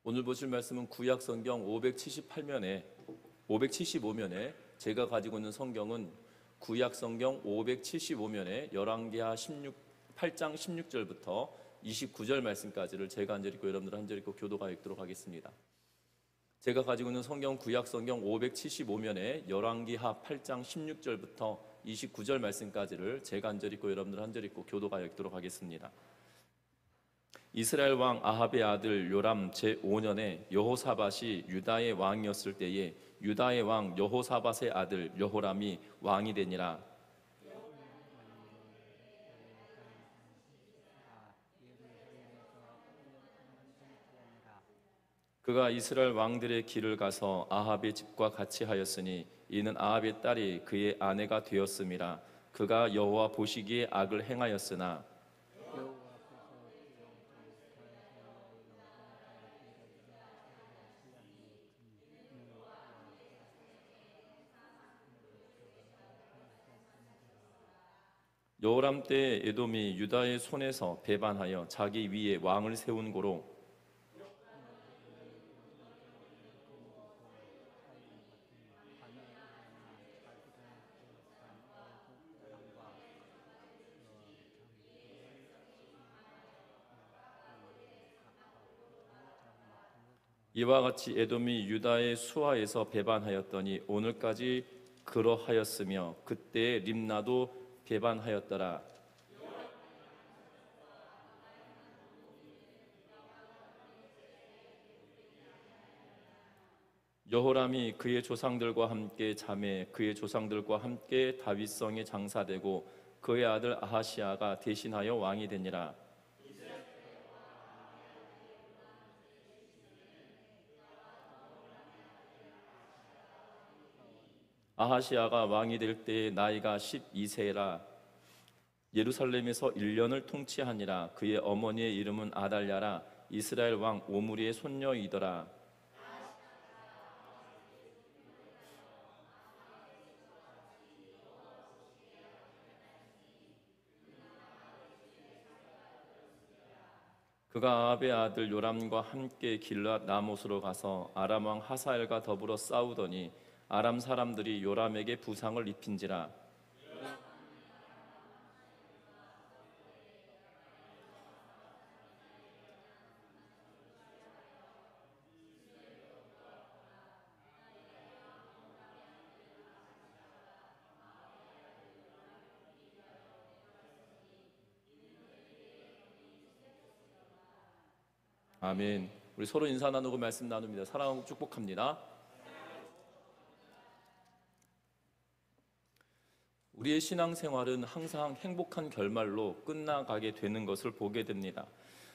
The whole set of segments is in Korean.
오늘 보실 말씀은 구약 성경 575면에 제가 가지고 있는 성경은 구약 성경 575면에 열왕기하 8장 16절부터 29절 말씀까지를 제가 한 절 읽고 여러분들 한 절 읽고 교도가 읽도록 하겠습니다. 제가 가지고 있는 성경 구약 성경 575면에 열왕기하 8장 16절부터 29절 말씀까지를 제가 한 절 읽고 여러분들 한 절 읽고 교도가 읽도록 하겠습니다. 이스라엘 왕 아합의 아들 요람 제5년에 여호사밧이 유다의 왕이었을 때에 유다의 왕 여호사밧의 아들 여호람이 왕이 되니라. 그가 이스라엘 왕들의 길을 가서 아합의 집과 같이 하였으니 이는 아합의 딸이 그의 아내가 되었음이라. 그가 여호와 보시기에 악을 행하였으나 여호람 때 에돔이 유다의 손에서 배반하여 자기 위에 왕을 세운 고로 이와 같이 에돔이 유다의 수하에서 배반하였더니 오늘까지 그러하였으며 그때 림나도 배반하였더라. 여호람이 그의 조상들과 함께 잠에 그의 조상들과 함께 다윗성에 장사되고 그의 아들 아하시아가 대신하여 왕이 되니라. 아하시아가 왕이 될 때에 나이가 12세라. 예루살렘에서 1년을 통치하니라. 그의 어머니의 이름은 아달랴라. 이스라엘 왕 오므리의 손녀이더라. 그가 아합의 아들 요람과 함께 길앗 라못으로 가서 아람 왕 하사엘과 더불어 싸우더니 아람 사람들이 요람에게 부상을 입힌지라. 아멘. 우리 서로 인사 나누고 말씀 나눕니다. 사랑하고 축복합니다. 우리의 신앙생활은 항상 행복한 결말로 끝나가게 되는 것을 보게 됩니다.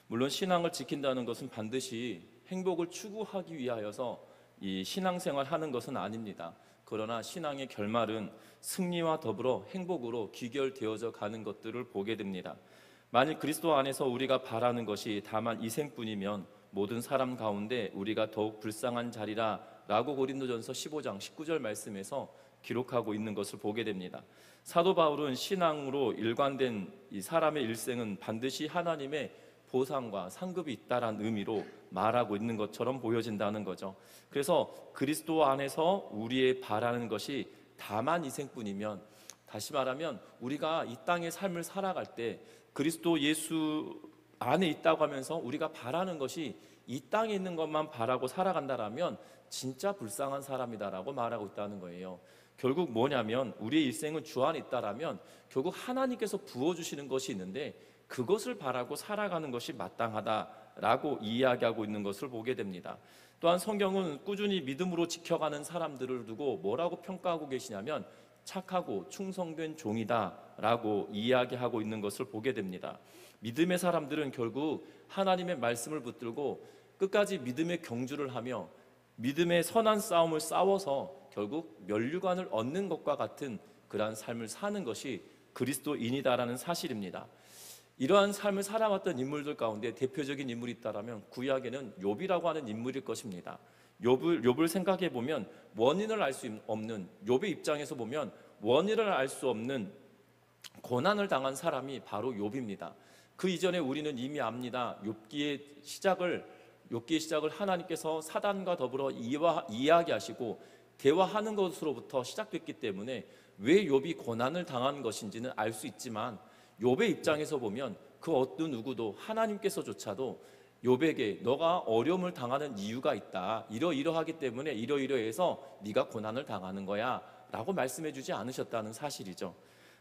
물론 신앙을 지킨다는 것은 반드시 행복을 추구하기 위하여서 이 신앙생활 하는 것은 아닙니다. 그러나 신앙의 결말은 승리와 더불어 행복으로 귀결되어져 가는 것들을 보게 됩니다. 만일 그리스도 안에서 우리가 바라는 것이 다만 이생뿐이면 모든 사람 가운데 우리가 더욱 불쌍한 자리라 라고 고린도전서 15장 19절 말씀에서 기록하고 있는 것을 보게 됩니다. 사도 바울은 신앙으로 일관된 이 사람의 일생은 반드시 하나님의 보상과 상급이 있다라는 의미로 말하고 있는 것처럼 보여진다는 거죠. 그래서 그리스도 안에서 우리의 바라는 것이 다만 이생뿐이면, 다시 말하면 우리가 이 땅의 삶을 살아갈 때 그리스도 예수 안에 있다고 하면서 우리가 바라는 것이 이 땅에 있는 것만 바라고 살아간다라면 진짜 불쌍한 사람이다라고 말하고 있다는 거예요. 결국 뭐냐면 우리의 일생은 주 안에 있다라면 결국 하나님께서 부어주시는 것이 있는데 그것을 바라고 살아가는 것이 마땅하다라고 이야기하고 있는 것을 보게 됩니다. 또한 성경은 꾸준히 믿음으로 지켜가는 사람들을 두고 뭐라고 평가하고 계시냐면 착하고 충성된 종이다라고 이야기하고 있는 것을 보게 됩니다. 믿음의 사람들은 결국 하나님의 말씀을 붙들고 끝까지 믿음의 경주를 하며 믿음의 선한 싸움을 싸워서 결국 면류관을 얻는 것과 같은 그러한 삶을 사는 것이 그리스도인이다라는 사실입니다. 이러한 삶을 살아왔던 인물들 가운데 대표적인 인물이 있다라면 구약에는 욥이라고 하는 인물일 것입니다. 욥을 생각해 보면 원인을 알 수 없는, 욥의 입장에서 보면 원인을 알 수 없는 고난을 당한 사람이 바로 욥입니다. 그 이전에 우리는 이미 압니다. 욥기의 시작을 욥기의 시작을 하나님께서 사단과 더불어 이야기하시고 대화하는 것으로부터 시작됐기 때문에 왜 욥이 고난을 당한 것인지는 알 수 있지만, 욥의 입장에서 보면 그 어떤 누구도 하나님께서조차도 욥에게 너가 어려움을 당하는 이유가 있다, 이러이러하기 때문에 이러이러해서 네가 고난을 당하는 거야 라고 말씀해 주지 않으셨다는 사실이죠.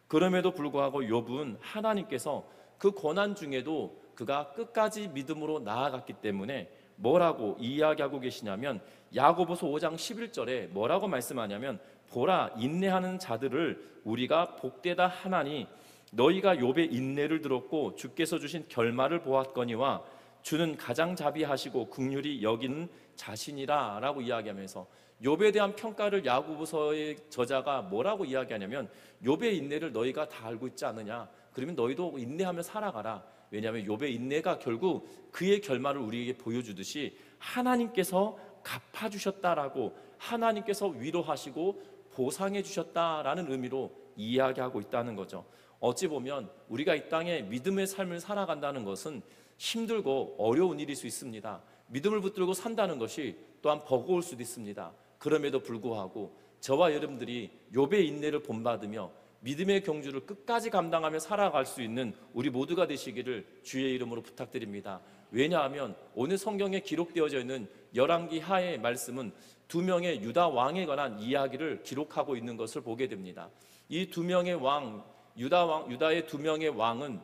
그럼에도 불구하고 욥은 하나님께서 그 고난 중에도 그가 끝까지 믿음으로 나아갔기 때문에 뭐라고 이야기하고 계시냐면, 야고보서 5장 11절에 뭐라고 말씀하냐면, 보라, 인내하는 자들을 우리가 복되다 하나니 너희가 욥의 인내를 들었고 주께서 주신 결말을 보았거니와 주는 가장 자비하시고 긍휼히 여기는 자신이라 라고 이야기하면서, 욥에 대한 평가를 야고보서의 저자가 뭐라고 이야기하냐면, 욥의 인내를 너희가 다 알고 있지 않느냐, 그러면 너희도 인내하며 살아가라. 왜냐하면 욥의 인내가 결국 그의 결말을 우리에게 보여주듯이 하나님께서 갚아주셨다라고, 하나님께서 위로하시고 보상해 주셨다라는 의미로 이야기하고 있다는 거죠. 어찌 보면 우리가 이 땅에 믿음의 삶을 살아간다는 것은 힘들고 어려운 일일 수 있습니다. 믿음을 붙들고 산다는 것이 또한 버거울 수도 있습니다. 그럼에도 불구하고 저와 여러분들이 욥의 인내를 본받으며 믿음의 경주를 끝까지 감당하며 살아갈 수 있는 우리 모두가 되시기를 주의 이름으로 부탁드립니다. 왜냐하면 오늘 성경에 기록되어져 있는 열왕기 하의 말씀은 두 명의 유다 왕에 관한 이야기를 기록하고 있는 것을 보게 됩니다. 이 두 명의 왕, 유다의 두 명의 왕은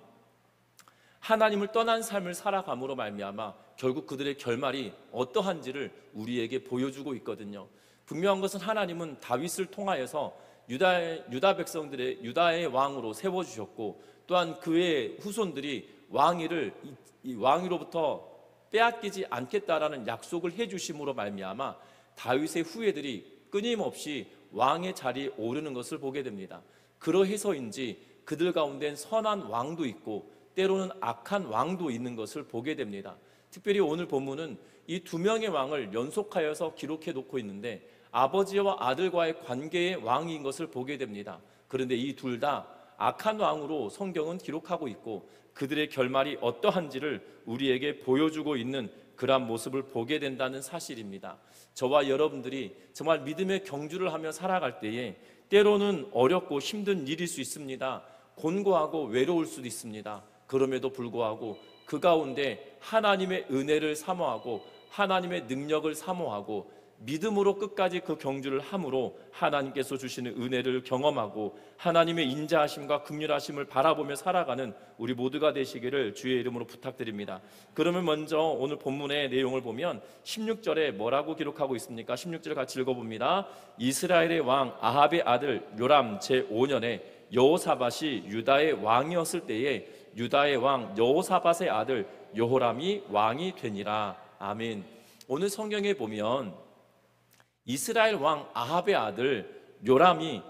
하나님을 떠난 삶을 살아감으로 말미암아 결국 그들의 결말이 어떠한지를 우리에게 보여주고 있거든요. 분명한 것은 하나님은 다윗을 통하여서 유다의 왕으로 세워주셨고, 또한 그의 후손들이 왕위로부터 빼앗기지 않겠다라는 약속을 해주심으로 말미암아 다윗의 후예들이 끊임없이 왕의 자리에 오르는 것을 보게 됩니다. 그러해서인지 그들 가운데는 선한 왕도 있고 때로는 악한 왕도 있는 것을 보게 됩니다. 특별히 오늘 본문은 이 두 명의 왕을 연속하여서 기록해 놓고 있는데, 아버지와 아들과의 관계의 왕인 것을 보게 됩니다. 그런데 이 둘 다 악한 왕으로 성경은 기록하고 있고 그들의 결말이 어떠한지를 우리에게 보여주고 있는 그러한 모습을 보게 된다는 사실입니다. 저와 여러분들이 정말 믿음의 경주를 하며 살아갈 때에 때로는 어렵고 힘든 일일 수 있습니다. 곤고하고 외로울 수도 있습니다. 그럼에도 불구하고 그 가운데 하나님의 은혜를 사모하고 하나님의 능력을 사모하고 믿음으로 끝까지 그 경주를 함으로 하나님께서 주시는 은혜를 경험하고 하나님의 인자하심과 긍휼하심을 바라보며 살아가는 우리 모두가 되시기를 주의 이름으로 부탁드립니다. 그러면 먼저 오늘 본문의 내용을 보면 16절에 뭐라고 기록하고 있습니까? 16절 같이 읽어봅니다. 이스라엘의 왕 아합의 아들 요람 제5년에 여호사밧이 유다의 왕이었을 때에 유다의 왕 여호사밧의 아들 여호람이 왕이 되니라. 아멘. 오늘 성경에 보면 이스라엘 왕 아합의 아들 요람이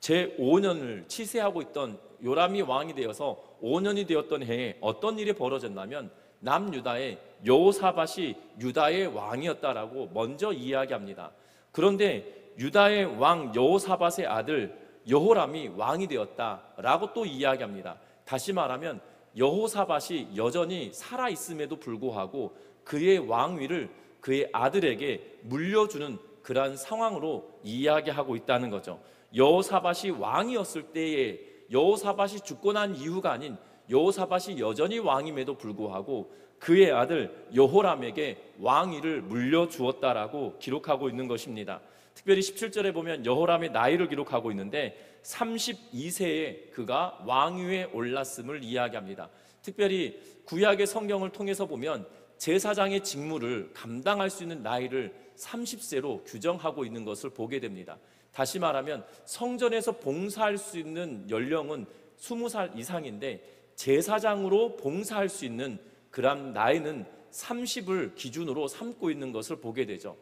제5년을 치세하고 있던, 요람이 왕이 되어서 5년이 되었던 해에 어떤 일이 벌어졌냐면, 남유다의 여호사밧이 유다의 왕이었다라고 먼저 이야기합니다. 그런데 유다의 왕 여호사밧의 아들 여호람이 왕이 되었다라고 또 이야기합니다. 다시 말하면 여호사밧이 여전히 살아있음에도 불구하고 그의 왕위를 그의 아들에게 물려주는 그러한 상황으로 이야기하고 있다는 거죠. 여호사밧이 왕이었을 때에, 여호사밧이 죽고 난 이후가 아닌 여호사밧이 여전히 왕임에도 불구하고 그의 아들 여호람에게 왕위를 물려주었다라고 기록하고 있는 것입니다. 특별히 17절에 보면 여호람의 나이를 기록하고 있는데 32세에 그가 왕위에 올랐음을 이야기합니다. 특별히 구약의 성경을 통해서 보면 제사장의 직무를 감당할 수 있는 나이를 30세로 규정하고 있는 것을 보게 됩니다. 다시 말하면 성전에서 봉사할 수 있는 연령은 20살 이상인데 제사장으로 봉사할 수 있는 그런 나이는 30을 기준으로 삼고 있는 것을 보게 되죠.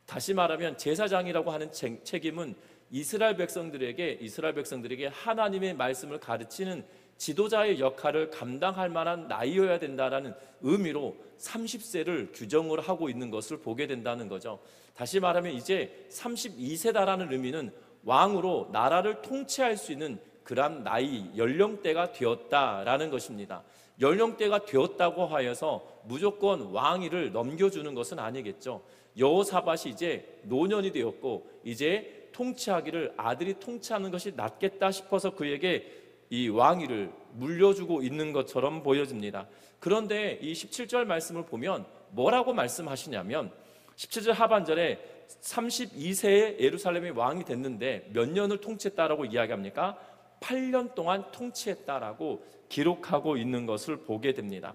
다시 말하면 제사장이라고 하는 책임은 이스라엘 백성들에게 하나님의 말씀을 가르치는 지도자의 역할을 감당할 만한 나이여야 된다라는 의미로 30세를 규정을 하고 있는 것을 보게 된다는 거죠. 다시 말하면 이제 32세다라는 의미는 왕으로 나라를 통치할 수 있는 그런 나이, 연령대가 되었다라는 것입니다. 연령대가 되었다고 하여서 무조건 왕위를 넘겨주는 것은 아니겠죠. 여호사밧이 이제 노년이 되었고 이제 통치하기를 아들이 통치하는 것이 낫겠다 싶어서 그에게 이 왕위를 물려주고 있는 것처럼 보여집니다. 그런데 이 17절 말씀을 보면 뭐라고 말씀하시냐면 17절 하반절에 32세에 예루살렘의 왕이 됐는데 몇 년을 통치했다라고 이야기합니까? 8년 동안 통치했다라고 기록하고 있는 것을 보게 됩니다.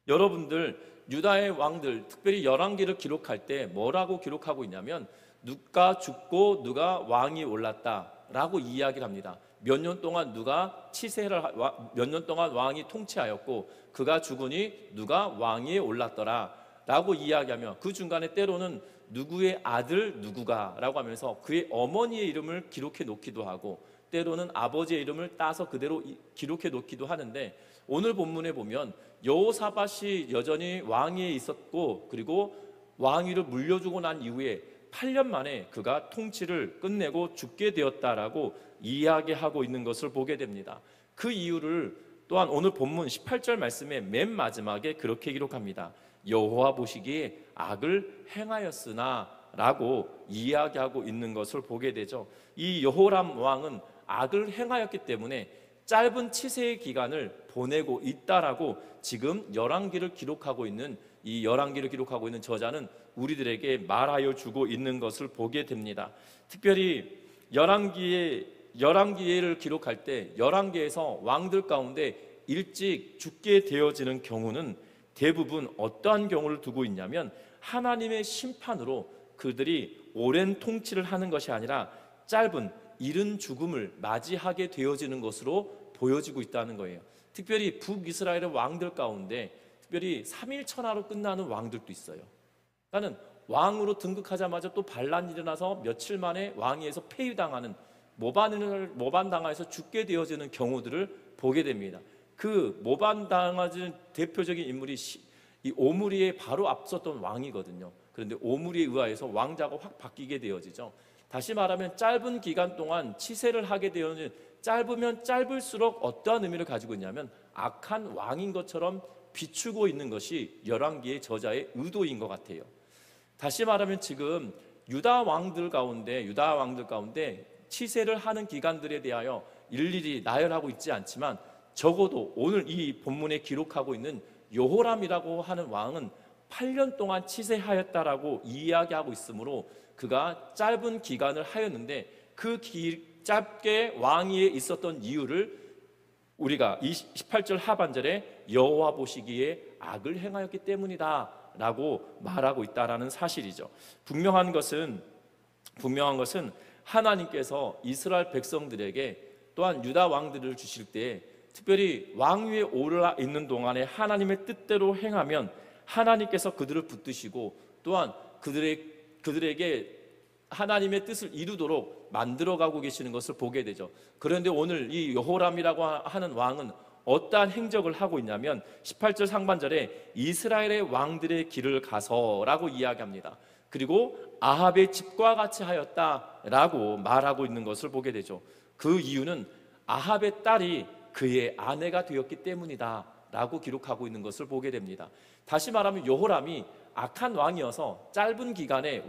여러분들 유다의 왕들 특별히 열왕기를 기록할 때 뭐라고 기록하고 있냐면 누가 죽고 누가 왕이 올랐다라고 이야기를 합니다. 몇 년 동안 누가 몇 년 동안 왕이 통치하였고 그가 죽으니 누가 왕위에 올랐더라 라고 이야기하며 그 중간에 때로는 누구의 아들 누구가 라고 하면서 그의 어머니의 이름을 기록해 놓기도 하고 때로는 아버지의 이름을 따서 그대로 기록해 놓기도 하는데 오늘 본문에 보면 여호사밧이 여전히 왕위에 있었고 그리고 왕위를 물려주고 난 이후에 8년 만에 그가 통치를 끝내고 죽게 되었다라고 이야기하고 있는 것을 보게 됩니다. 그 이유를 또한 오늘 본문 18절 말씀의 맨 마지막에 그렇게 기록합니다. 여호와 보시기에 악을 행하였으나 라고 이야기하고 있는 것을 보게 되죠. 이 여호람 왕은 악을 행하였기 때문에 짧은 치세의 기간을 보내고 있다라고 지금 열왕기를 기록하고 있는 이 열왕기를 기록하고 있는 저자는 우리들에게 말하여 주고 있는 것을 보게 됩니다. 특별히 열왕기를 기록할 때 열왕기에서 왕들 가운데 일찍 죽게 되어지는 경우는 대부분 어떠한 경우를 두고 있냐면 하나님의 심판으로 그들이 오랜 통치를 하는 것이 아니라 짧은 이른 죽음을 맞이하게 되어지는 것으로 보여지고 있다는 거예요. 특별히 북이스라엘의 왕들 가운데 특별히 3일 천하로 끝나는 왕들도 있어요. 그러니까 왕으로 등극하자마자 또 반란이 일어나서 며칠 만에 왕위에서 폐위당하는 모반당해서 죽게 되어지는 경우들을 보게 됩니다. 그 모반당하는 대표적인 인물이 이 오므리에 바로 앞섰던 왕이거든요. 그런데 오므리에 의하여서 왕자가 확 바뀌게 되어지죠. 다시 말하면 짧은 기간 동안 치세를 하게 되어지는 짧으면 짧을수록 어떠한 의미를 가지고 있냐면 악한 왕인 것처럼 비추고 있는 것이 열왕기의 저자의 의도인 것 같아요. 다시 말하면 지금 유다 왕들 가운데 치세를 하는 기간들에 대하여 일일이 나열하고 있지 않지만 적어도 오늘 이 본문에 기록하고 있는 여호람이라고 하는 왕은 8년 동안 치세하였다라고 이야기하고 있으므로 그가 짧은 기간을 하였는데 그 짧게 왕위에 있었던 이유를 우리가 18절 하반절에 여호와 보시기에 악을 행하였기 때문이다 라고 말하고 있다라는 사실이죠. 분명한 것은 하나님께서 이스라엘 백성들에게 또한 유다 왕들을 주실 때 특별히 왕위에 올라 있는 동안에 하나님의 뜻대로 행하면 하나님께서 그들을 붙드시고 또한 그들에게 하나님의 뜻을 이루도록 만들어가고 계시는 것을 보게 되죠. 그런데 오늘 이 여호람이라고 하는 왕은 어떠한 행적을 하고 있냐면 18절 상반절에 이스라엘의 왕들의 길을 가서라고 이야기합니다. 그리고 아합의 집과 같이 하였다라고 말하고 있는 것을 보게 되죠. 그 이유는 아합의 딸이 그의 아내가 되었기 때문이다 라고 기록하고 있는 것을 보게 됩니다. 다시 말하면 여호람이 악한 왕이어서 짧은 기간에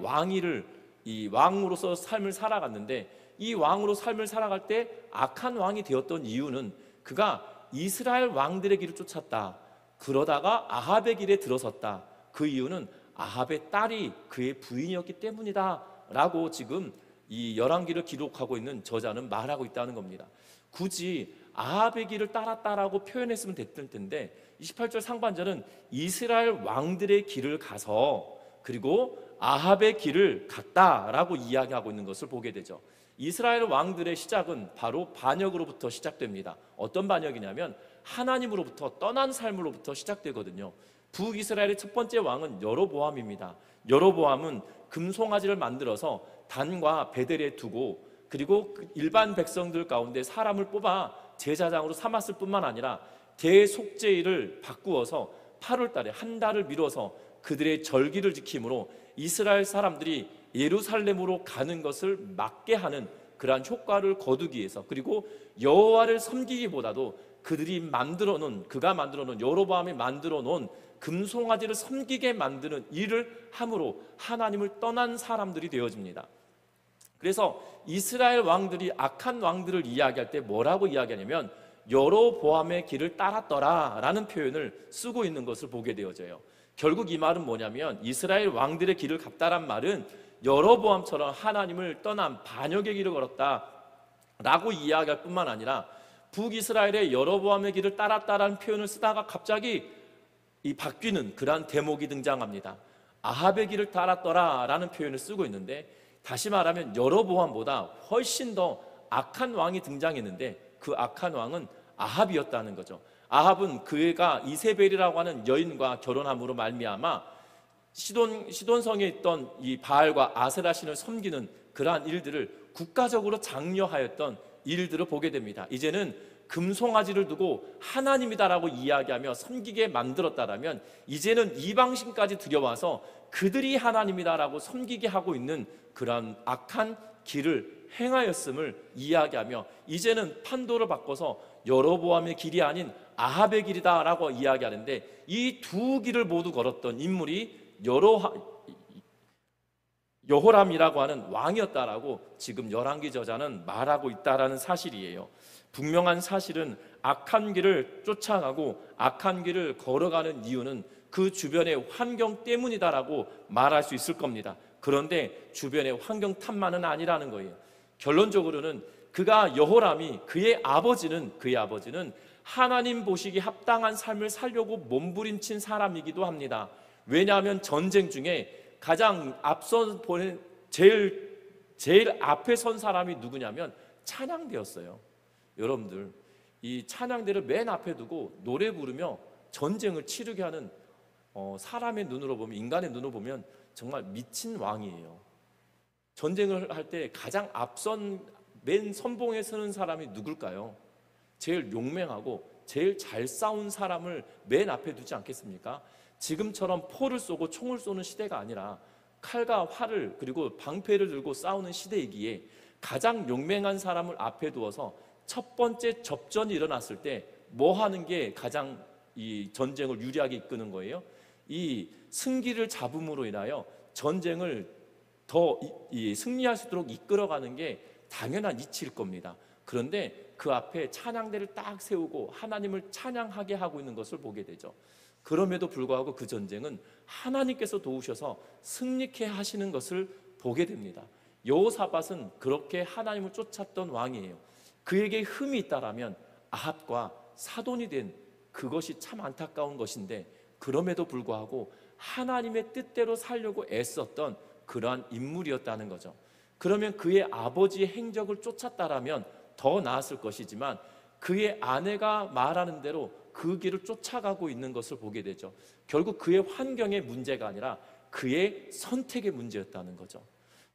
이 왕으로서 삶을 살아갔는데 이 왕으로 삶을 살아갈 때 악한 왕이 되었던 이유는 그가 이스라엘 왕들의 길을 쫓았다. 그러다가 아합의 길에 들어섰다. 그 이유는 아합의 딸이 그의 부인이었기 때문이다 라고 지금 이 열왕기를 기록하고 있는 저자는 말하고 있다는 겁니다. 굳이 아합의 길을 따랐다라고 표현했으면 됐을 텐데 28절 상반절은 이스라엘 왕들의 길을 가서 그리고 아합의 길을 갔다라고 이야기하고 있는 것을 보게 되죠. 이스라엘 왕들의 시작은 바로 반역으로부터 시작됩니다. 어떤 반역이냐면 하나님으로부터 떠난 삶으로부터 시작되거든요. 북이스라엘의 첫 번째 왕은 여로보암입니다. 여로보암은 금송아지를 만들어서 단과 베델에 두고 그리고 일반 백성들 가운데 사람을 뽑아 제사장으로 삼았을 뿐만 아니라 대속죄일을 바꾸어서 8월 달에 한 달을 미뤄서 그들의 절기를 지킴으로 이스라엘 사람들이 예루살렘으로 가는 것을 막게 하는 그러한 효과를 거두기 위해서 그리고 여호와를 섬기기보다도 그가 만들어 놓은 여로보암이 만들어 놓은 금송아지를 섬기게 만드는 일을 함으로 하나님을 떠난 사람들이 되어집니다. 그래서 이스라엘 왕들이 악한 왕들을 이야기할 때 뭐라고 이야기하냐면 여로보암의 길을 따랐더라 라는 표현을 쓰고 있는 것을 보게 되어져요. 결국 이 말은 뭐냐면 이스라엘 왕들의 길을 갔다란 말은 여로보암처럼 하나님을 떠난 반역의 길을 걸었다 라고 이야기할 뿐만 아니라 북이스라엘의 여로보암의 길을 따랐다라는 표현을 쓰다가 갑자기 이 바뀌는 그러한 대목이 등장합니다. 아합의 길을 따랐더라 라는 표현을 쓰고 있는데, 다시 말하면 여로보암보다 훨씬 더 악한 왕이 등장했는데 그 악한 왕은 아합이었다는 거죠. 아합은 그가 이세벨이라고 하는 여인과 결혼함으로 말미암아 시돈성에 있던 이 바알과 아세라 신을 섬기는 그러한 일들을 국가적으로 장려하였던 일들을 보게 됩니다. 이제는 금송아지를 두고 하나님이다라고 이야기하며 섬기게 만들었다라면 이제는 이방신까지 들여와서 그들이 하나님이다라고 섬기게 하고 있는 그러한 악한 길을 행하였음을 이야기하며 이제는 판도를 바꿔서 여로보암의 길이 아닌 아합의 길이다라고 이야기하는데, 이 두 길을 모두 걸었던 인물이 여호람이라고 하는 왕이었다라고 지금 열왕기 저자는 말하고 있다라는 사실이에요. 분명한 사실은 악한 길을 쫓아가고 악한 길을 걸어가는 이유는 그 주변의 환경 때문이다라고 말할 수 있을 겁니다. 그런데 주변의 환경 탓만은 아니라는 거예요. 결론적으로는 여호람이 그의 아버지는 하나님 보시기 합당한 삶을 살려고 몸부림친 사람이기도 합니다. 왜냐하면 전쟁 중에 가장 제일 앞에 선 사람이 누구냐면 찬양대였어요. 여러분들, 이 찬양대를 맨 앞에 두고 노래 부르며 전쟁을 치르게 하는 사람의 눈으로 보면, 인간의 눈으로 보면 정말 미친 왕이에요. 전쟁을 할 때 가장 앞선 맨 선봉에 서는 사람이 누굴까요? 제일 용맹하고 제일 잘 싸운 사람을 맨 앞에 두지 않겠습니까? 지금처럼 포를 쏘고 총을 쏘는 시대가 아니라 칼과 활을 그리고 방패를 들고 싸우는 시대이기에 가장 용맹한 사람을 앞에 두어서 첫 번째 접전이 일어났을 때 뭐 하는 게 가장 이 전쟁을 유리하게 이끄는 거예요? 이 승기를 잡음으로 인하여 전쟁을 더 승리할 수 있도록 이끌어가는 게 당연한 이치일 겁니다. 그런데 그 앞에 찬양대를 딱 세우고 하나님을 찬양하게 하고 있는 것을 보게 되죠. 그럼에도 불구하고 그 전쟁은 하나님께서 도우셔서 승리케 하시는 것을 보게 됩니다. 여호사밧은 그렇게 하나님을 쫓았던 왕이에요. 그에게 흠이 있다라면 아합과 사돈이 된 그것이 참 안타까운 것인데, 그럼에도 불구하고 하나님의 뜻대로 살려고 애썼던 그러한 인물이었다는 거죠. 그러면 그의 아버지의 행적을 쫓았다라면 더 나았을 것이지만 그의 아내가 말하는 대로 그 길을 쫓아가고 있는 것을 보게 되죠. 결국 그의 환경의 문제가 아니라 그의 선택의 문제였다는 거죠.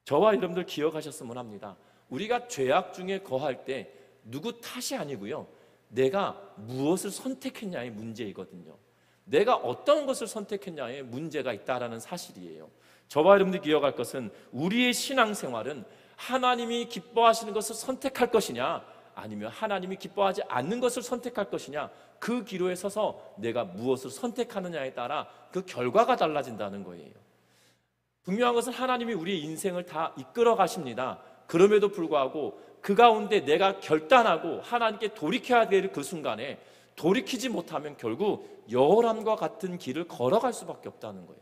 저와 여러분들 기억하셨으면 합니다. 우리가 죄악 중에 거할 때 누구 탓이 아니고요, 내가 무엇을 선택했냐의 문제이거든요. 내가 어떤 것을 선택했냐의 문제가 있다라는 사실이에요. 저와 여러분들이 기억할 것은 우리의 신앙생활은 하나님이 기뻐하시는 것을 선택할 것이냐 아니면 하나님이 기뻐하지 않는 것을 선택할 것이냐, 그 기로에 서서 내가 무엇을 선택하느냐에 따라 그 결과가 달라진다는 거예요. 분명한 것은 하나님이 우리의 인생을 다 이끌어 가십니다. 그럼에도 불구하고 그 가운데 내가 결단하고 하나님께 돌이켜야 될 그 순간에 돌이키지 못하면 결국 여호람과 같은 길을 걸어갈 수밖에 없다는 거예요.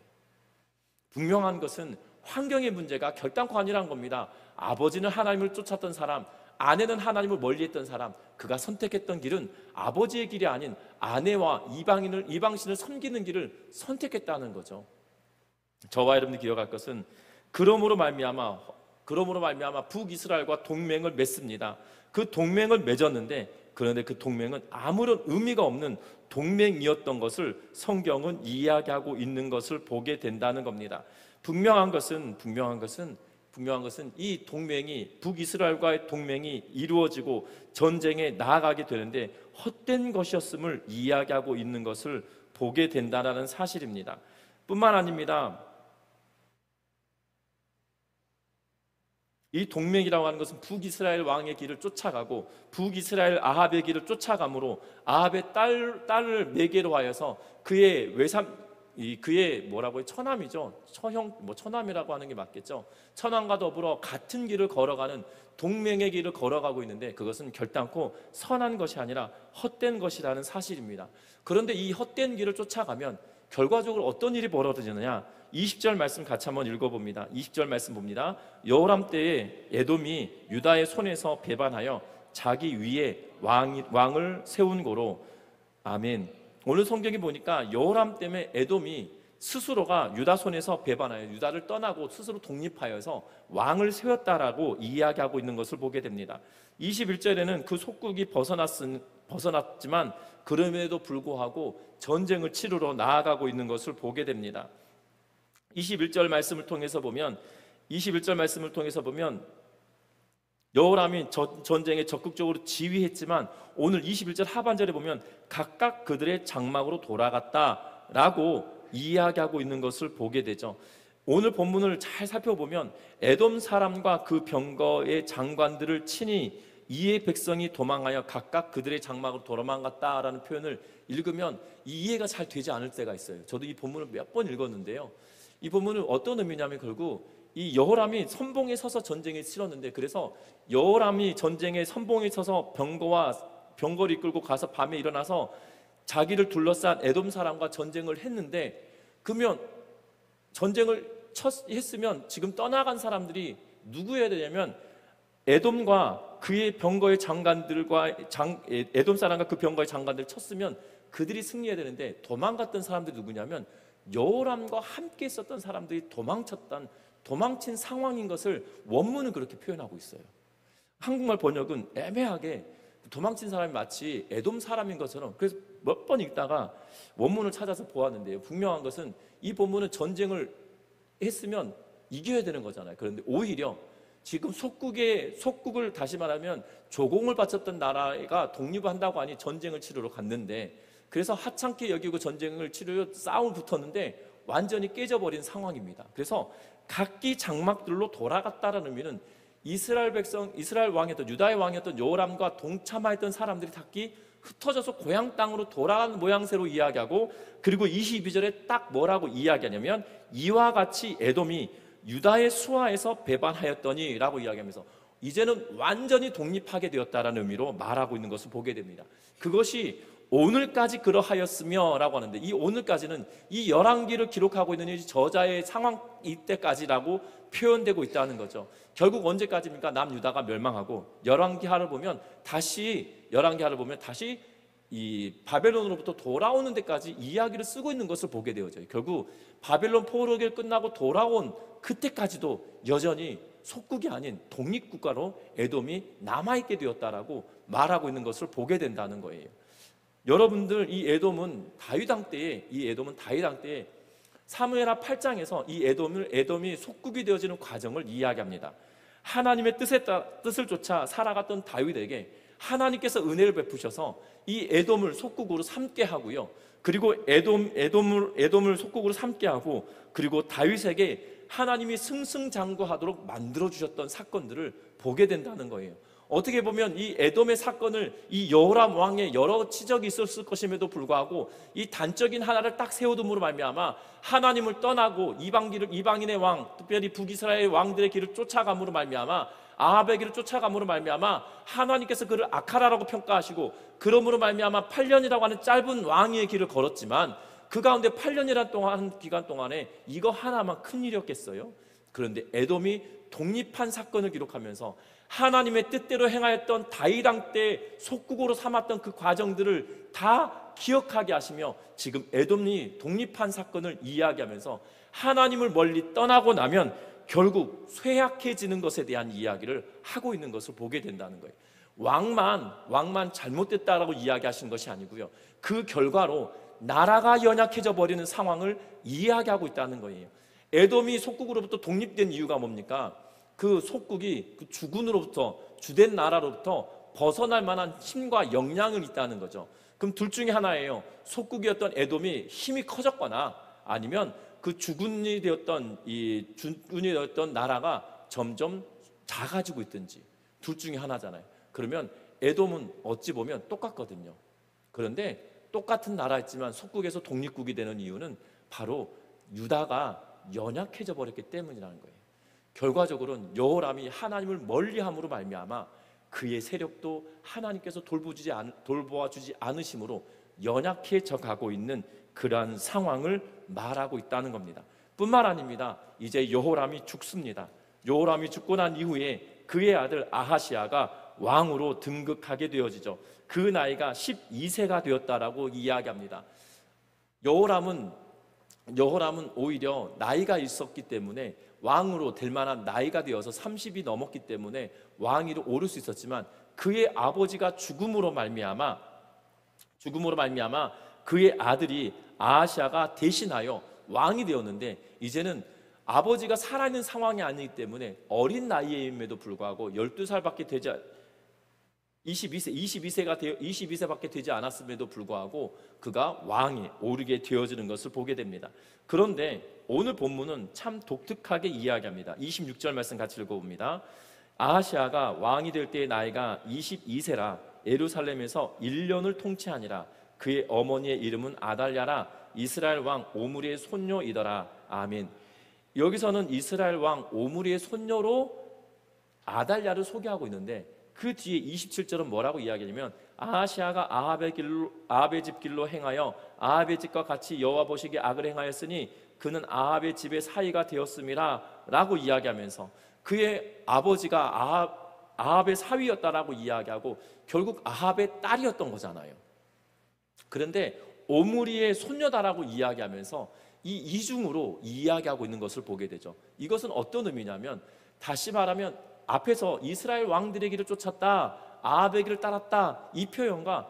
분명한 것은 환경의 문제가 결단코 아니란 겁니다. 아버지는 하나님을 쫓았던 사람, 아내는 하나님을 멀리했던 사람, 그가 선택했던 길은 아버지의 길이 아닌 아내와 이방신을 섬기는 길을 선택했다는 거죠. 저와 여러분들이 기억할 것은 그러므로 말미암아 북이스라엘과 동맹을 맺습니다. 그 동맹을 맺었는데, 그런데 그 동맹은 아무런 의미가 없는 동맹이었던 것을 성경은 이야기하고 있는 것을 보게 된다는 겁니다. 분명한 것은 이 동맹이, 북이스라엘과의 동맹이 이루어지고 전쟁에 나아가게 되는데 헛된 것이었음을 이야기하고 있는 것을 보게 된다는 사실입니다. 뿐만 아닙니다. 이 동맹이라고 하는 것은 북이스라엘 왕의 길을 쫓아가고 북이스라엘 아합의 길을 쫓아가므로 아합의 딸을 매개로 하여서 그의 그의 뭐라고 해요? 처남이죠. 처남이라고 하는 게 맞겠죠. 처남과 더불어 같은 길을 걸어가는 동맹의 길을 걸어가고 있는데 그것은 결단코 선한 것이 아니라 헛된 것이라는 사실입니다. 그런데 이 헛된 길을 쫓아가면 결과적으로 어떤 일이 벌어지느냐? 20절 말씀 같이 한번 읽어봅니다. 20절 말씀 봅니다. 여호람 때에 에돔이 유다의 손에서 배반하여 자기 위에 왕을 세운 고로. 아멘. 오늘 성경에 보니까 여호람 때문에 에돔이 스스로가 유다 손에서 배반하여 유다를 떠나고 스스로 독립하여서 왕을 세웠다라고 이야기하고 있는 것을 보게 됩니다. 21절에는 그 속국이 벗어났지만 그럼에도 불구하고 전쟁을 치르러 나아가고 있는 것을 보게 됩니다. 21절 말씀을 통해서 보면 여호람이 전쟁에 적극적으로 지휘했지만 오늘 21절 하반절에 보면 각각 그들의 장막으로 돌아갔다라고 이야기하고 있는 것을 보게 되죠. 오늘 본문을 잘 살펴보면 에돔 사람과 그 병거의 장관들을 친히 이의 백성이 도망하여 각각 그들의 장막으로 도망갔다라는 표현을 읽으면 이해가 잘 되지 않을 때가 있어요. 저도 이 본문을 몇 번 읽었는데요. 이 본문은 어떤 의미냐면 결국 이 여호람이 선봉에 서서 전쟁에 치렀는데, 그래서 여호람이 전쟁에 선봉에 서서 병거를 이끌고 가서 밤에 일어나서 자기를 둘러싼 에돔 사람과 전쟁을 했는데, 그러면 전쟁을 했으면 지금 떠나간 사람들이 누구여야 되냐면 에돔과 그의 병거의 장관들과 에돔 사람과 그 병거의 장관들을 쳤으면 그들이 승리해야 되는데, 도망갔던 사람들이 누구냐면 여호람과 함께 있었던 사람들이 도망친 상황인 것을 원문은 그렇게 표현하고 있어요. 한국말 번역은 애매하게 도망친 사람이 마치 에돔 사람인 것처럼, 그래서 몇 번 읽다가 원문을 찾아서 보았는데요, 분명한 것은 이 본문은 전쟁을 했으면 이겨야 되는 거잖아요. 그런데 오히려 지금 속국을 다시 말하면 조공을 바쳤던 나라가 독립을 한다고 하니 전쟁을 치르러 갔는데, 그래서 하찮게 여기고 전쟁을 치르려 싸움을 붙었는데 완전히 깨져버린 상황입니다. 그래서 각기 장막들로 돌아갔다라는 의미는 이스라엘 왕이었던 유다의 왕이었던 여호람과 동참하였던 사람들이 각기 흩어져서 고향 땅으로 돌아가는 모양새로 이야기하고, 그리고 22절에 딱 뭐라고 이야기하냐면 이와 같이 에돔이 유다의 수하에서 배반하였더니 라고 이야기하면서 이제는 완전히 독립하게 되었다라는 의미로 말하고 있는 것을 보게 됩니다. 그것이 오늘까지 그러하였으며 라고 하는데, 이 오늘까지는 이 열왕기를 기록하고 있는 이 저자의 상황 이때까지라고 표현되고 있다는 거죠. 결국 언제까지입니까? 남유다가 멸망하고 열왕기하를 보면 다시 이 바벨론으로부터 돌아오는 데까지 이야기를 쓰고 있는 것을 보게 되어져요. 결국 바벨론 포로기를 끝나고 돌아온 그때까지도 여전히 속국이 아닌 독립국가로 에돔이 남아있게 되었다라고 말하고 있는 것을 보게 된다는 거예요. 여러분들, 이 에돔은 다윗 왕 때에 사무엘하 8장에서 이 에돔이 속국이 되어지는 과정을 이야기합니다. 하나님의 뜻을 쫓아 살아갔던 다윗에게 하나님께서 은혜를 베푸셔서 이 에돔을 속국으로 삼게 하고요. 그리고 에돔을 속국으로 삼게 하고, 그리고 다윗에게 하나님이 승승장구하도록 만들어 주셨던 사건들을 보게 된다는 거예요. 어떻게 보면 이 에돔의 사건을 이 여호람 왕의 여러 치적이 있었을 것임에도 불구하고 이 단적인 하나를 딱 세워둠으로 말미암아 하나님을 떠나고 이방인의 왕, 특별히 북이스라엘 왕들의 길을 쫓아감으로 말미암아, 아합의 길을 쫓아감으로 말미암아 하나님께서 그를 악하라라고 평가하시고, 그러므로 말미암아 8년이라고 하는 짧은 왕위의 길을 걸었지만 그 가운데 8년이라는 기간 동안에 이거 하나만 큰일이었겠어요? 그런데 에돔이 독립한 사건을 기록하면서 하나님의 뜻대로 행하였던 다윗 왕 때 속국으로 삼았던 그 과정들을 다 기억하게 하시며, 지금 에돔이 독립한 사건을 이야기하면서 하나님을 멀리 떠나고 나면 결국 쇠약해지는 것에 대한 이야기를 하고 있는 것을 보게 된다는 거예요. 왕만 잘못됐다라고 이야기하신 것이 아니고요, 그 결과로 나라가 연약해져 버리는 상황을 이야기하고 있다는 거예요. 에돔이 속국으로부터 독립된 이유가 뭡니까? 그 속국이 그 주군으로부터, 주된 나라로부터 벗어날 만한 힘과 역량을 있다는 거죠. 그럼 둘 중에 하나예요. 속국이었던 에돔이 힘이 커졌거나, 아니면 그 주군이 되었던 나라가 점점 다 가지고 있든지 둘 중에 하나잖아요. 그러면 에돔은 어찌 보면 똑같거든요. 그런데 똑같은 나라였지만 속국에서 독립국이 되는 이유는 바로 유다가 연약해져 버렸기 때문이라는 거예요. 결과적으로는 여호람이 하나님을 멀리함으로 말미암아 그의 세력도 하나님께서 돌보아주지 않으심으로 연약해져 가고 있는 그러한 상황을 말하고 있다는 겁니다. 뿐만 아닙니다. 이제 여호람이 죽습니다. 여호람이 죽고 난 이후에 그의 아들 아하시아가 왕으로 등극하게 되어지죠. 그 나이가 12세가 되었다라고 이야기합니다. 여호람은 오히려 나이가 있었기 때문에 왕으로 될 만한 나이가 되어서 30이 넘었기 때문에 왕위로 오를 수 있었지만 그의 아버지가 죽음으로 말미암아 그의 아들이 아하시아가 대신하여 왕이 되었는데, 이제는 아버지가 살아있는 상황이 아니기 때문에 어린 나이임에도 불구하고 12살밖에 되지 22세밖에 되지 않았음에도 불구하고 그가 왕에 오르게 되어지는 것을 보게 됩니다. 그런데 오늘 본문은 참 독특하게 이야기합니다. 26절 말씀 같이 읽어봅니다. 아하시아가 왕이 될 때의 나이가 22세라 예루살렘에서 1년을 통치하니라. 그의 어머니의 이름은 아달랴라. 이스라엘 왕 오므리의 손녀이더라. 아멘. 여기서는 이스라엘 왕 오므리의 손녀로 아달랴를 소개하고 있는데, 그 뒤에 27절은 뭐라고 이야기하냐면 아하시아가 아합의 집 길로 행하여 아합의 집과 같이 여호와 보시기에 악을 행하였으니 그는 아합의 집의 사위가 되었음이라 라고 이야기하면서 그의 아버지가 아합의 사위였다라고 이야기하고 결국 아합의 딸이었던 거잖아요. 그런데 오므리의 손녀다라고 이야기하면서 이 이중으로 이야기하고 있는 것을 보게 되죠. 이것은 어떤 의미냐면, 다시 말하면 앞에서 이스라엘 왕들의 길을 쫓았다, 아합의 길을 따랐다, 이 표현과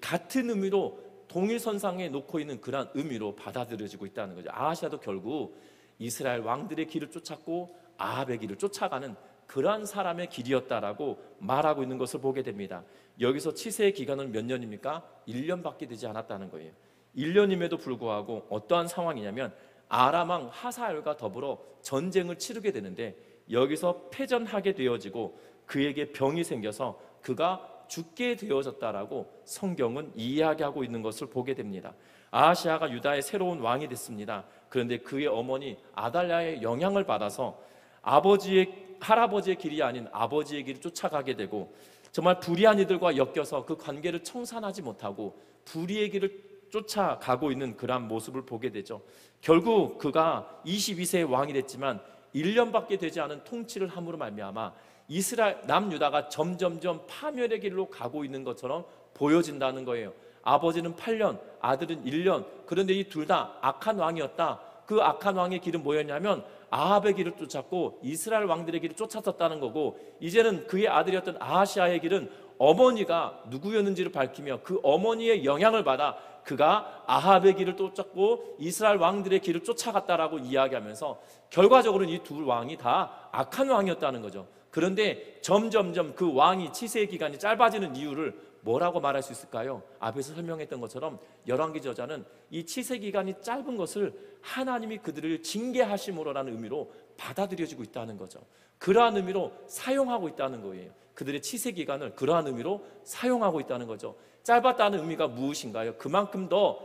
같은 의미로 동일선상에 놓고 있는 그러한 의미로 받아들여지고 있다는 거죠. 아하시아도 결국 이스라엘 왕들의 길을 쫓았고 아합의 길을 쫓아가는 그러한 사람의 길이었다라고 말하고 있는 것을 보게 됩니다. 여기서 치세의 기간은 몇 년입니까? 1년밖에 되지 않았다는 거예요. 1년임에도 불구하고 어떠한 상황이냐면 아람왕 하사엘과 더불어 전쟁을 치르게 되는데, 여기서 패전하게 되어지고 그에게 병이 생겨서 그가 죽게 되어졌다라고 성경은 이야기하고 있는 것을 보게 됩니다. 아하시아가 유다의 새로운 왕이 됐습니다. 그런데 그의 어머니 아달랴의 영향을 받아서 할아버지의 길이 아닌 아버지의 길을 쫓아가게 되고, 정말 불의한 이들과 엮여서 그 관계를 청산하지 못하고 불의의 길을 쫓아가고 있는 그러한 모습을 보게 되죠. 결국 그가 22세의 왕이 됐지만 1년밖에 되지 않은 통치를 함으로 말미암아 이스라엘 남유다가 점점점 파멸의 길로 가고 있는 것처럼 보여진다는 거예요. 아버지는 8년, 아들은 1년. 그런데 이 둘 다 악한 왕이었다. 그 악한 왕의 길은 뭐였냐면 아합의 길을 쫓았고 이스라엘 왕들의 길을 쫓았었다는 거고, 이제는 그의 아들이었던 아하시아의 길은 어머니가 누구였는지를 밝히며 그 어머니의 영향을 받아 그가 아합의 길을 쫓았고 이스라엘 왕들의 길을 쫓아갔다라고 이야기하면서 결과적으로는 이 두 왕이 다 악한 왕이었다는 거죠. 그런데 점점점 그 왕이 치세의 기간이 짧아지는 이유를 뭐라고 말할 수 있을까요? 앞에서 설명했던 것처럼 열왕기 저자는 이 치세 기간이 짧은 것을 하나님이 그들을 징계하심으로라는 의미로 받아들여지고 있다는 거죠. 그러한 의미로 사용하고 있다는 거예요. 그들의 치세 기간을 그러한 의미로 사용하고 있다는 거죠. 짧았다는 의미가 무엇인가요? 그만큼 더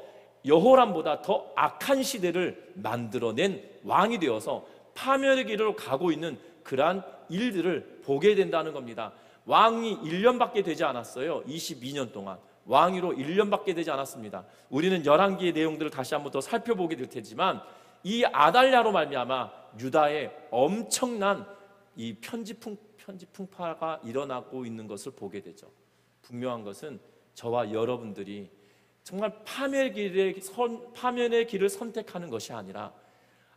여호람보다 더 악한 시대를 만들어낸 왕이 되어서 파멸의 길로 가고 있는 그러한 일들을 보게 된다는 겁니다. 왕이 1년밖에 되지 않았어요. 22년 동안 왕위로 1년밖에 되지 않았습니다. 우리는 열왕기의 내용들을 다시 한번 더 살펴보게 될 테지만 이 아달랴로 말미암아 유다의 엄청난 이 편지풍파가 일어나고 있는 것을 보게 되죠. 분명한 것은 저와 여러분들이 정말 파멸의 길을 선택하는 것이 아니라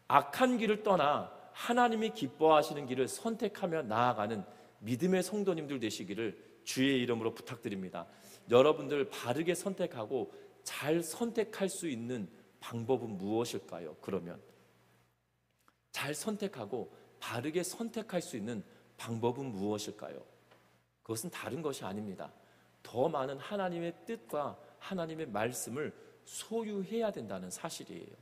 악한 길을 떠나 하나님이 기뻐하시는 길을 선택하며 나아가는 믿음의 성도님들 되시기를 주의 이름으로 부탁드립니다. 여러분들 바르게 선택하고 잘 선택할 수 있는 방법은 무엇일까요? 그러면 잘 선택하고 바르게 선택할 수 있는 방법은 무엇일까요? 그것은 다른 것이 아닙니다. 더 많은 하나님의 뜻과 하나님의 말씀을 소유해야 된다는 사실이에요.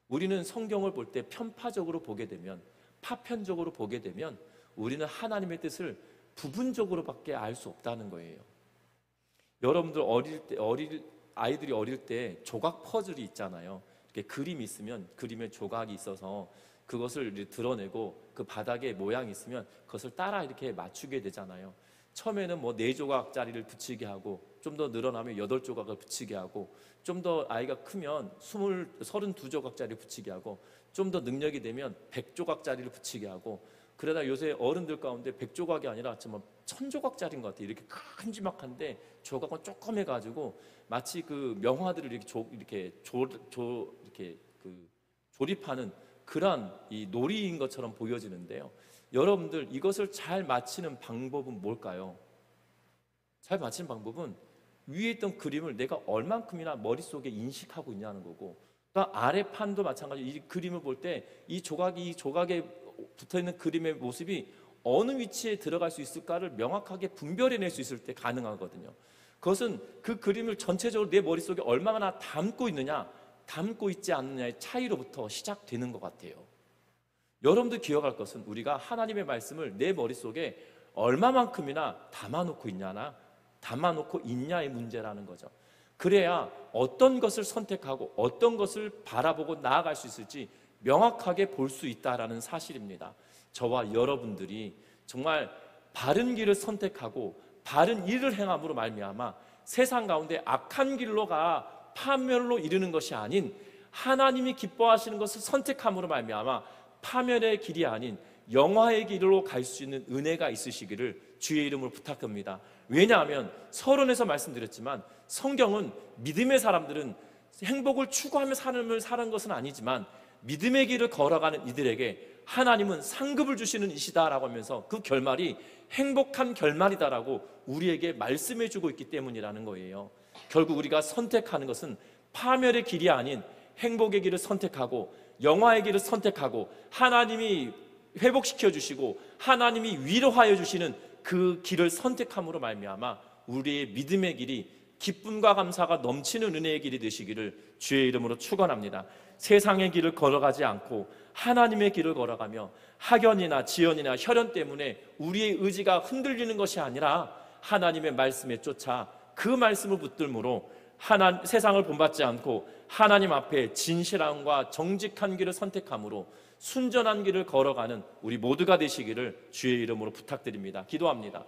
우리는 성경을 볼 때 편파적으로 보게 되면 파편적으로 보게 되면 우리는 하나님의 뜻을 부분적으로밖에 알 수 없다는 거예요. 여러분들 아이들이 어릴 때 조각 퍼즐이 있잖아요. 이렇게 그림이 있으면 그림에 조각이 있어서 그것을 드러내고 그 바닥에 모양이 있으면 그것을 따라 이렇게 맞추게 되잖아요. 처음에는 뭐 4조각짜리를 붙이게 하고 좀 더 늘어나면 8조각을 붙이게 하고 좀 더 아이가 크면 32조각짜리 붙이게 하고 좀 더 능력이 되면 100조각짜리를 붙이게 하고 그러다 요새 어른들 가운데 100조각이 아니라 정말 1000조각짜리인 것 같아요. 이렇게 큼지막한데 조각은 조금 해가지고 마치 그 명화들을 이렇게 조립하는 그런 이 놀이인 것처럼 보여지는데요. 여러분들 이것을 잘 맞히는 방법은 뭘까요? 잘 맞히는 방법은 위에 있던 그림을 내가 얼만큼이나 머릿속에 인식하고 있냐는 거고, 또 아래판도 마찬가지로 이 그림을 볼 때 이 조각에 붙어있는 그림의 모습이 어느 위치에 들어갈 수 있을까를 명확하게 분별해낼 수 있을 때 가능하거든요. 그것은 그 그림을 전체적으로 내 머릿속에 얼마나 담고 있느냐, 담고 있지 않느냐의 차이로부터 시작되는 것 같아요. 여러분들 기억할 것은 우리가 하나님의 말씀을 내 머릿속에 얼마만큼이나 담아놓고 있냐의 문제라는 거죠. 그래야 어떤 것을 선택하고 어떤 것을 바라보고 나아갈 수 있을지 명확하게 볼 수 있다라는 사실입니다. 저와 여러분들이 정말 바른 길을 선택하고 바른 일을 행함으로 말미암아 세상 가운데 악한 길로가 파멸로 이르는 것이 아닌 하나님이 기뻐하시는 것을 선택함으로 말미암아 파멸의 길이 아닌 영화의 길로 갈 수 있는 은혜가 있으시기를 주의 이름으로 부탁합니다. 왜냐하면 서론에서 말씀드렸지만 성경은 믿음의 사람들은 행복을 추구하며 삶을 사는 것은 아니지만 믿음의 길을 걸어가는 이들에게 하나님은 상급을 주시는 이시다라고 하면서 그 결말이 행복한 결말이다라고 우리에게 말씀해 주고 있기 때문이라는 거예요. 결국 우리가 선택하는 것은 파멸의 길이 아닌 행복의 길을 선택하고 영화의 길을 선택하고 하나님이 회복시켜 주시고 하나님이 위로하여 주시는 그 길을 선택함으로 말미암아 우리의 믿음의 길이 기쁨과 감사가 넘치는 은혜의 길이 되시기를 주의 이름으로 축원합니다. 세상의 길을 걸어가지 않고 하나님의 길을 걸어가며 학연이나 지연이나 혈연 때문에 우리의 의지가 흔들리는 것이 아니라 하나님의 말씀에 쫓아 그 말씀을 붙들므로 세상을 본받지 않고 하나님 앞에 진실함과 정직한 길을 선택함으로 순전한 길을 걸어가는 우리 모두가 되시기를 주의 이름으로 부탁드립니다. 기도합니다.